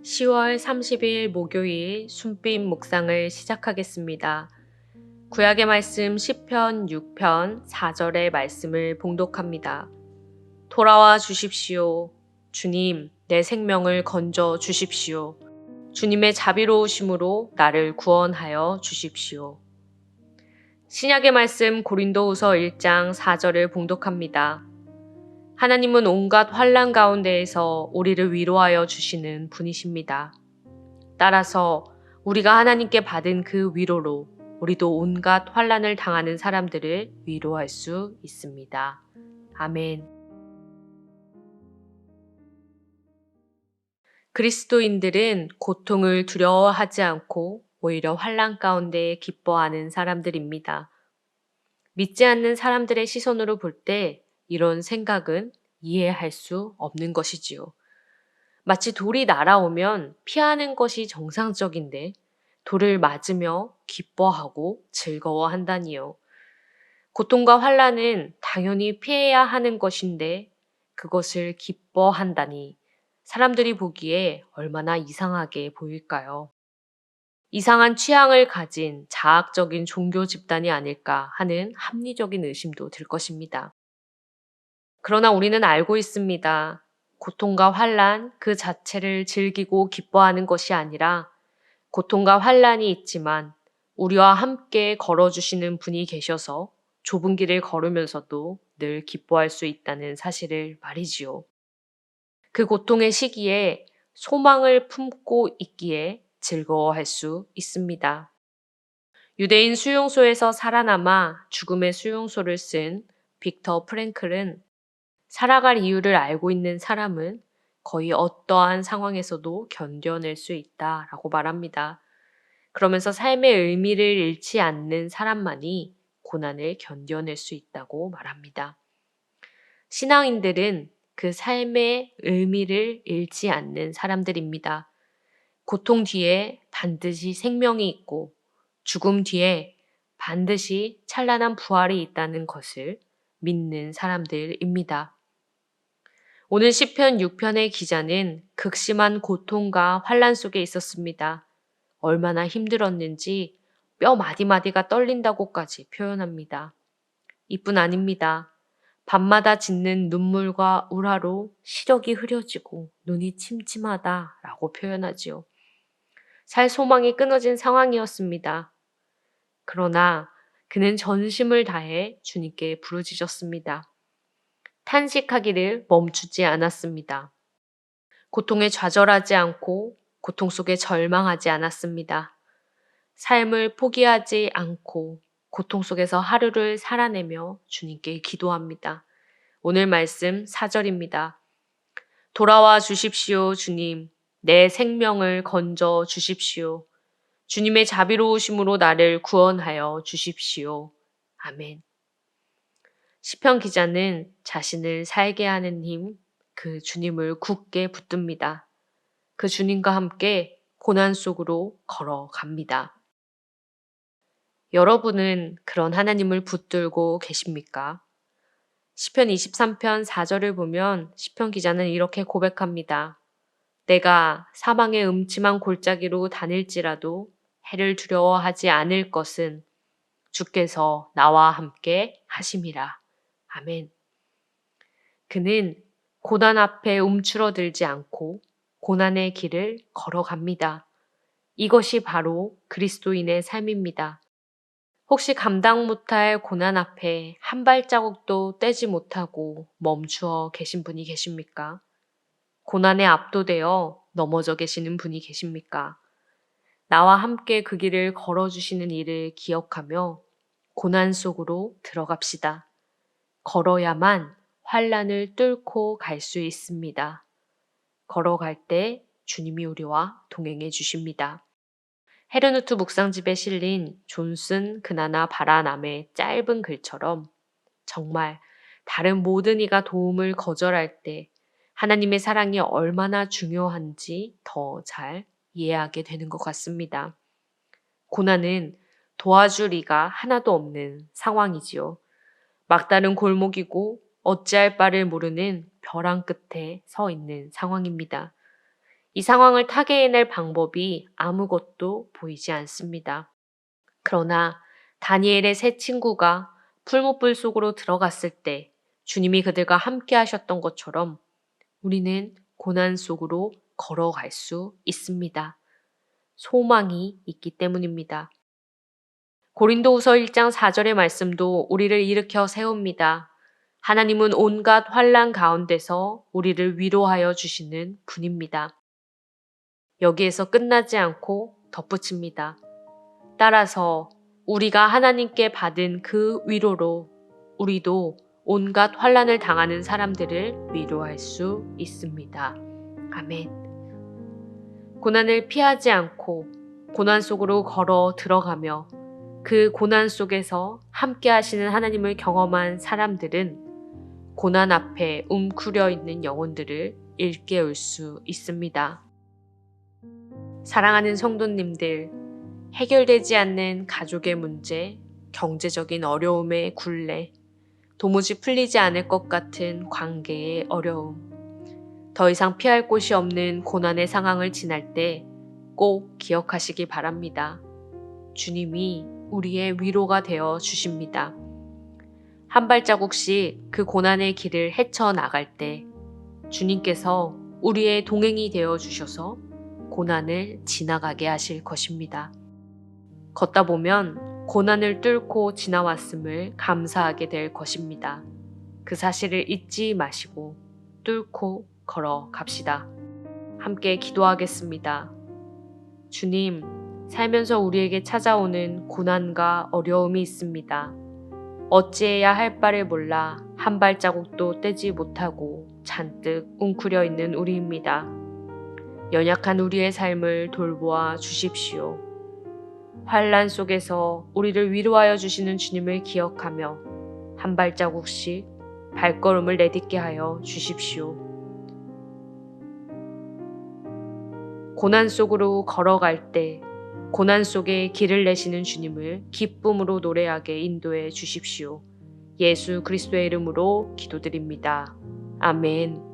10월 30일 목요일 순빛 묵상을 시작하겠습니다. 구약의 말씀 시편 6편 4절의 말씀을 봉독합니다. 돌아와 주십시오. 주님, 내 생명을 건져 주십시오. 주님의 자비로우심으로 나를 구원하여 주십시오. 신약의 말씀 고린도후서 1장 4절을 봉독합니다. 하나님은 온갖 환난 가운데에서 우리를 위로하여 주시는 분이십니다. 따라서 우리가 하나님께 받은 그 위로로 우리도 온갖 환난을 당하는 사람들을 위로할 수 있습니다. 아멘. 그리스도인들은 고통을 두려워하지 않고 오히려 환난 가운데 기뻐하는 사람들입니다. 믿지 않는 사람들의 시선으로 볼 때 이런 생각은 이해할 수 없는 것이지요. 마치 돌이 날아오면 피하는 것이 정상적인데 돌을 맞으며 기뻐하고 즐거워한다니요. 고통과 환난은 당연히 피해야 하는 것인데 그것을 기뻐한다니 사람들이 보기에 얼마나 이상하게 보일까요? 이상한 취향을 가진 자학적인 종교 집단이 아닐까 하는 합리적인 의심도 들 것입니다. 그러나 우리는 알고 있습니다. 고통과 환난 그 자체를 즐기고 기뻐하는 것이 아니라 고통과 환난이 있지만 우리와 함께 걸어주시는 분이 계셔서 좁은 길을 걸으면서도 늘 기뻐할 수 있다는 사실을 말이지요. 그 고통의 시기에 소망을 품고 있기에 즐거워할 수 있습니다. 유대인 수용소에서 살아남아 죽음의 수용소를 쓴 빅터 프랭클은 살아갈 이유를 알고 있는 사람은 거의 어떠한 상황에서도 견뎌낼 수 있다라고 말합니다. 그러면서 삶의 의미를 잃지 않는 사람만이 고난을 견뎌낼 수 있다고 말합니다. 신앙인들은 그 삶의 의미를 잃지 않는 사람들입니다. 고통 뒤에 반드시 생명이 있고 죽음 뒤에 반드시 찬란한 부활이 있다는 것을 믿는 사람들입니다. 오늘 시편 6편의 기자는 극심한 고통과 환난 속에 있었습니다. 얼마나 힘들었는지 뼈 마디마디가 떨린다고까지 표현합니다. 이뿐 아닙니다. 밤마다 짖는 눈물과 울화로 시력이 흐려지고 눈이 침침하다라고 표현하지요. 살 소망이 끊어진 상황이었습니다. 그러나 그는 전심을 다해 주님께 부르짖었습니다. 탄식하기를 멈추지 않았습니다. 고통에 좌절하지 않고 고통 속에 절망하지 않았습니다. 삶을 포기하지 않고 고통 속에서 하루를 살아내며 주님께 기도합니다. 오늘 말씀 4절입니다. 돌아와 주십시오, 주님. 내 생명을 건져 주십시오. 주님의 자비로우심으로 나를 구원하여 주십시오. 아멘. 시편 기자는 자신을 살게 하는 힘, 그 주님을 굳게 붙듭니다. 그 주님과 함께 고난 속으로 걸어갑니다. 여러분은 그런 하나님을 붙들고 계십니까? 시편 23편 4절을 보면 시편 기자는 이렇게 고백합니다. 내가 사망의 음침한 골짜기로 다닐지라도 해를 두려워하지 않을 것은 주께서 나와 함께 하심이라. 아멘. 그는 고난 앞에 움츠러들지 않고 고난의 길을 걸어갑니다. 이것이 바로 그리스도인의 삶입니다. 혹시 감당 못할 고난 앞에 한 발자국도 떼지 못하고 멈추어 계신 분이 계십니까? 고난에 압도되어 넘어져 계시는 분이 계십니까? 나와 함께 그 길을 걸어주시는 이를 기억하며 고난 속으로 들어갑시다. 걸어야만 환난을 뚫고 갈 수 있습니다. 걸어갈 때 주님이 우리와 동행해 주십니다. 헤르누트 묵상집에 실린 존슨 그나나 바라남의 짧은 글처럼 정말 다른 모든 이가 도움을 거절할 때 하나님의 사랑이 얼마나 중요한지 더 잘 이해하게 되는 것 같습니다. 고난은 도와줄 이가 하나도 없는 상황이지요. 막다른 골목이고 어찌할 바를 모르는 벼랑 끝에 서 있는 상황입니다. 이 상황을 타개해낼 방법이 아무것도 보이지 않습니다. 그러나 다니엘의 세 친구가 풀무불 속으로 들어갔을 때 주님이 그들과 함께 하셨던 것처럼 우리는 고난 속으로 걸어갈 수 있습니다. 소망이 있기 때문입니다. 고린도후서 1장 4절의 말씀도 우리를 일으켜 세웁니다. 하나님은 온갖 환난 가운데서 우리를 위로하여 주시는 분입니다. 여기에서 끝나지 않고 덧붙입니다. 따라서 우리가 하나님께 받은 그 위로로 우리도 온갖 환난을 당하는 사람들을 위로할 수 있습니다. 아멘. 고난을 피하지 않고 고난 속으로 걸어 들어가며 그 고난 속에서 함께 하시는 하나님을 경험한 사람들은 고난 앞에 웅크려 있는 영혼들을 일깨울 수 있습니다. 사랑하는 성도님들, 해결되지 않는 가족의 문제, 경제적인 어려움의 굴레, 도무지 풀리지 않을 것 같은 관계의 어려움, 더 이상 피할 곳이 없는 고난의 상황을 지날 때 꼭 기억하시기 바랍니다. 주님이 우리의 위로가 되어 주십니다. 한 발자국씩 그 고난의 길을 헤쳐나갈 때 주님께서 우리의 동행이 되어 주셔서 고난을 지나가게 하실 것입니다. 걷다 보면 고난을 뚫고 지나왔음을 감사하게 될 것입니다. 그 사실을 잊지 마시고 뚫고 걸어갑시다. 함께 기도하겠습니다. 주님, 살면서 우리에게 찾아오는 고난과 어려움이 있습니다. 어찌해야 할 바를 몰라 한 발자국도 떼지 못하고 잔뜩 웅크려 있는 우리입니다. 연약한 우리의 삶을 돌보아 주십시오. 환난 속에서 우리를 위로하여 주시는 주님을 기억하며 한 발자국씩 발걸음을 내딛게 하여 주십시오. 고난 속으로 걸어갈 때 고난 속에 길을 내시는 주님을 기쁨으로 노래하게 인도해 주십시오. 예수 그리스도의 이름으로 기도드립니다. 아멘.